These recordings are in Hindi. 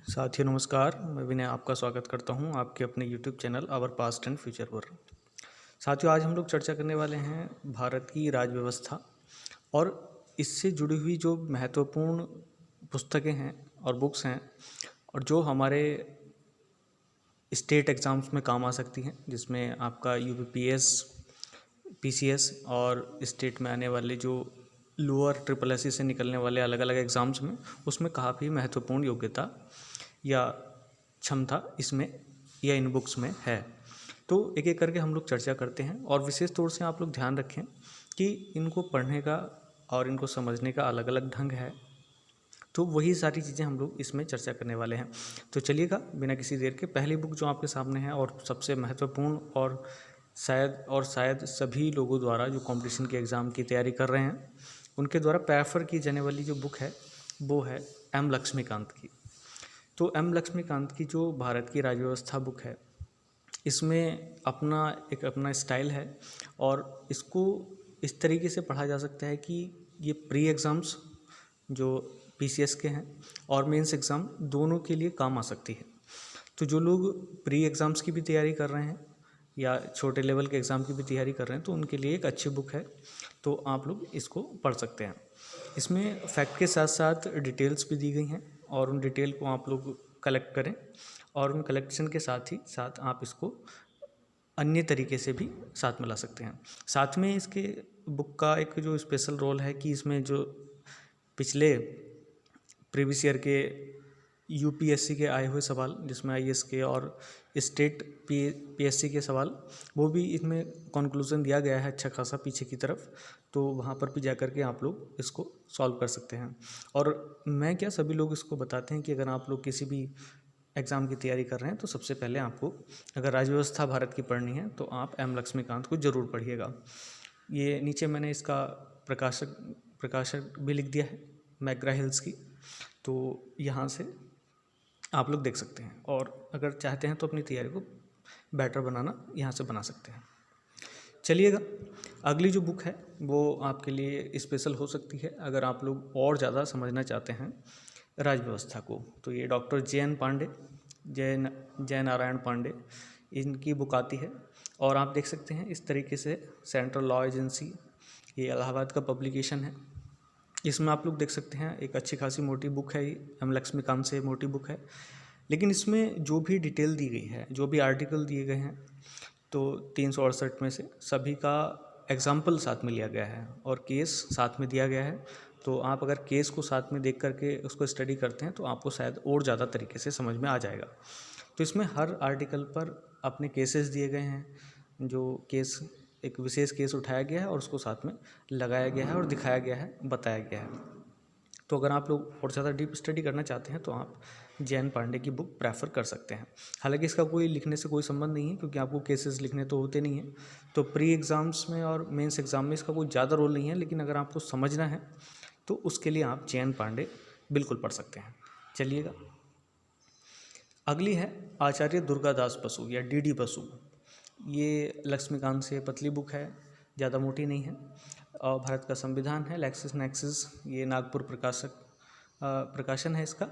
साथियों नमस्कार, मैं विनय आपका स्वागत करता हूं आपके अपने YouTube channel our past and future पर। साथियों आज हम लोग चर्चा करने वाले हैं भारत की राज्य व्यवस्था और इससे जुड़ी हुई जो महत्वपूर्ण पुस्तकें हैं और बुक्स हैं और जो हमारे स्टेट एग्ज़ाम्स में काम आ सकती हैं, जिसमें आपका यूपीपीएस, पीसीएस और स्टेट में आने वाले जो लोअर ट्रिपल एससी से निकलने वाले अलग अलग एग्ज़ाम्स में उसमें काफ़ी महत्वपूर्ण योग्यता या क्षमता इसमें या इन बुक्स में है। तो एक एक करके हम लोग चर्चा करते हैं और विशेष तौर से आप लोग ध्यान रखें कि इनको पढ़ने का और इनको समझने का अलग अलग ढंग है। तो वही सारी चीज़ें हम लोग इसमें चर्चा करने वाले हैं। तो चलिएगा बिना किसी देर के पहली बुक जो आपके सामने है और सबसे महत्वपूर्ण और शायद सभी लोगों द्वारा जो कंपटीशन के एग्ज़ाम की तैयारी कर रहे हैं उनके द्वारा प्रेफर की जाने वाली जो बुक है वो है एम लक्ष्मीकांत की। तो एम लक्ष्मीकांत की जो भारत की राज्य व्यवस्था बुक है इसमें अपना स्टाइल है और इसको इस तरीके से पढ़ा जा सकता है कि ये प्री एग्ज़ाम्स जो पीसीएस के हैं और मेंस एग्ज़ाम दोनों के लिए काम आ सकती है। तो जो लोग प्री एग्ज़ाम्स की भी तैयारी कर रहे हैं या छोटे लेवल के एग्ज़ाम की भी तैयारी कर रहे हैं तो उनके लिए एक अच्छी बुक है, तो आप लोग इसको पढ़ सकते हैं। इसमें फैक्ट के साथ साथ डिटेल्स भी दी गई हैं और उन डिटेल को आप लोग कलेक्ट करें और उन कलेक्शन के साथ ही साथ आप इसको अन्य तरीके से भी साथ में ला सकते हैं। साथ में इसके बुक का एक जो स्पेशल रोल है कि इसमें जो पिछले प्रीवियस ईयर के यूपीएससी के आए हुए सवाल जिसमें आईएएस के और स्टेट पीएससी के सवाल वो भी इसमें कंक्लूजन दिया गया है अच्छा खासा पीछे की तरफ, तो वहाँ पर भी जा कर के आप लोग इसको सॉल्व कर सकते हैं। और मैं क्या सभी लोग इसको बताते हैं कि अगर आप लोग किसी भी एग्ज़ाम की तैयारी कर रहे हैं तो सबसे पहले आपको अगर राज्य व्यवस्था भारत की पढ़नी है तो आप एम लक्ष्मीकांत को ज़रूर पढ़िएगा। ये नीचे मैंने इसका प्रकाशक भी लिख दिया है मैकग्रा हिल्स की, तो यहाँ से आप लोग देख सकते हैं और अगर चाहते हैं तो अपनी तैयारी को बेटर बनाना यहाँ से बना सकते हैं। चलिएगा अगली जो बुक है वो आपके लिए स्पेशल हो सकती है अगर आप लोग और ज़्यादा समझना चाहते हैं राज्य व्यवस्था को। तो ये डॉक्टर जय नारायण पांडे इनकी बुक आती है और आप देख सकते हैं इस तरीके से सेंट्रल लॉ एजेंसी, ये इलाहाबाद का पब्लिकेशन है। इसमें आप लोग देख सकते हैं एक अच्छी खासी मोटी बुक है, ये एम लक्ष्मीकांत से मोटी बुक है, लेकिन इसमें जो भी डिटेल दी गई है जो भी आर्टिकल दिए गए हैं तो 368 में से सभी का एग्जाम्पल साथ में लिया गया है और केस साथ में दिया गया है। तो आप अगर केस को साथ में देख करके उसको स्टडी करते हैं तो आपको शायद और ज़्यादा तरीके से समझ में आ जाएगा। तो इसमें हर आर्टिकल पर अपने केसेस दिए गए हैं, जो केस एक विशेष केस उठाया गया है और उसको साथ में लगाया गया है और दिखाया गया है, बताया गया है। तो अगर आप लोग और ज़्यादा डीप स्टडी करना चाहते हैं तो आप जैन पांडे की बुक प्रेफर कर सकते हैं। हालांकि इसका कोई लिखने से कोई संबंध नहीं है क्योंकि आपको केसेस लिखने तो होते नहीं हैं, तो प्री एग्ज़ाम्स में और मेंस एग्ज़ाम में इसका कोई ज़्यादा रोल नहीं है, लेकिन अगर आपको समझना है तो उसके लिए आप जैन पांडे बिल्कुल पढ़ सकते हैं। चलिएगा अगली है आचार्य दुर्गादास बसु या डीडी बसु। ये लक्ष्मीकांत से पतली बुक है, ज़्यादा मोटी नहीं है और भारत का संविधान है लैक्सिस नैक्सिस, ये नागपुर प्रकाशन है इसका।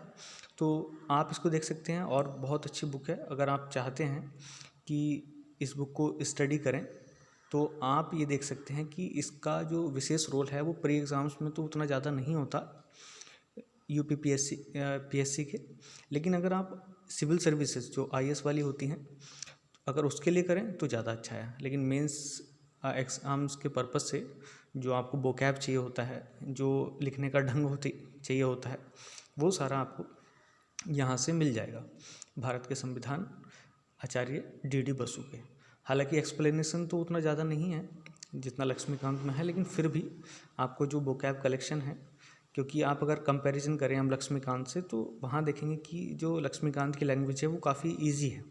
तो आप इसको देख सकते हैं और बहुत अच्छी बुक है। अगर आप चाहते हैं कि इस बुक को स्टडी करें तो आप ये देख सकते हैं कि इसका जो विशेष रोल है वो प्री एग्ज़ाम्स में तो उतना ज़्यादा नहीं होता पीएससी के, लेकिन अगर आप सिविल सर्विसेज जो आईएएस वाली होती हैं अगर उसके लिए करें तो ज़्यादा अच्छा है। लेकिन मेंस एग्ज़ाम्स के पर्पज़ से जो आपको वोकैब चाहिए होता है, जो लिखने का ढंग चाहिए होता है, वो सारा आपको यहाँ से मिल जाएगा भारत के संविधान आचार्य डीडी बसु के। हालांकि एक्सप्लेनेशन तो उतना ज़्यादा नहीं है जितना लक्ष्मीकांत में है, लेकिन फिर भी आपको जो वोकैब कलेक्शन है, क्योंकि आप अगर कंपैरिजन करें हम लक्ष्मीकांत से तो वहाँ देखेंगे कि जो लक्ष्मीकांत की लैंग्वेज है वो काफ़ी ईजी है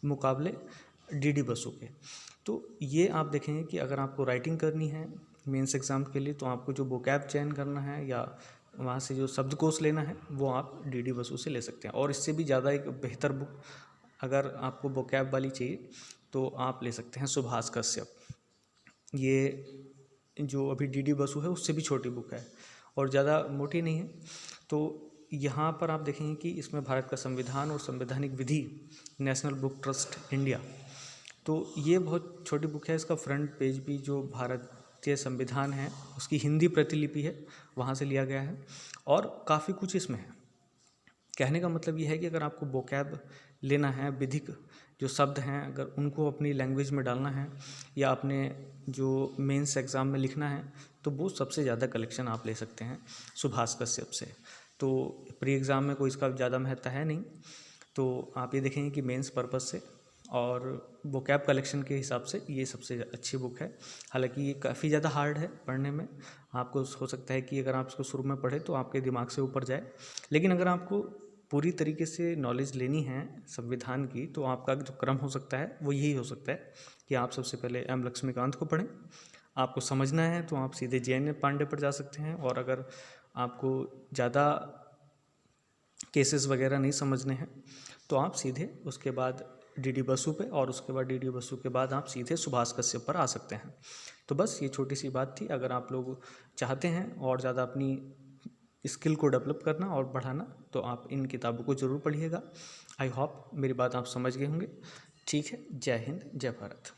मुकाबले डीडी बसु के। तो ये आप देखेंगे कि अगर आपको राइटिंग करनी है मेंस एग्ज़ाम के लिए तो आपको जो वोकैब चयन करना है या वहाँ से जो शब्दकोश लेना है वो आप डीडी बसु से ले सकते हैं। और इससे भी ज़्यादा एक बेहतर बुक अगर आपको वोकैब वाली चाहिए तो आप ले सकते हैं सुभाष कश्यप। ये जो अभी डीडी बसु है उससे भी छोटी बुक है और ज़्यादा मोटी नहीं है। तो यहाँ पर आप देखेंगे कि इसमें भारत का संविधान और संवैधानिक विधि, नेशनल बुक ट्रस्ट इंडिया, तो ये बहुत छोटी बुक है। इसका फ्रंट पेज भी जो भारतीय संविधान है उसकी हिंदी प्रतिलिपि है, वहाँ से लिया गया है और काफ़ी कुछ इसमें है। कहने का मतलब ये है कि अगर आपको वोकैब लेना है, विधिक जो शब्द हैं अगर उनको अपनी लैंग्वेज में डालना है या अपने जो मेंस एग्ज़ाम में लिखना है, तो वो सबसे ज़्यादा कलेक्शन आप ले सकते हैं सुभाष कश्यप से। तो प्री एग्ज़ाम में कोई इसका ज़्यादा महत्व है नहीं, तो आप ये देखेंगे कि मेंस पर्पस से और वोकैब कलेक्शन के हिसाब से ये सबसे अच्छी बुक है। हालांकि ये काफ़ी ज़्यादा हार्ड है पढ़ने में, आपको हो सकता है कि अगर आप इसको शुरू में पढ़ें तो आपके दिमाग से ऊपर जाए, लेकिन अगर आपको पूरी तरीके से नॉलेज लेनी है संविधान की तो आपका जो क्रम हो सकता है वो यही हो सकता है कि आप सबसे पहले एम लक्ष्मीकांत को पढ़ें। आपको समझना है तो आप सीधे JN पांडे पर जा सकते हैं, और अगर आपको ज़्यादा केसेस वगैरह नहीं समझने हैं तो आप सीधे उसके बाद DD बसु पे, और उसके बाद DD बसु के बाद आप सीधे सुभाष कश्यप पर आ सकते हैं। तो बस ये छोटी सी बात थी। अगर आप लोग चाहते हैं और ज़्यादा अपनी स्किल को डेवलप करना और बढ़ाना तो आप इन किताबों को ज़रूर पढ़िएगा। आई होप मेरी बात आप समझ गए होंगे। ठीक है, जय हिंद, जय भारत।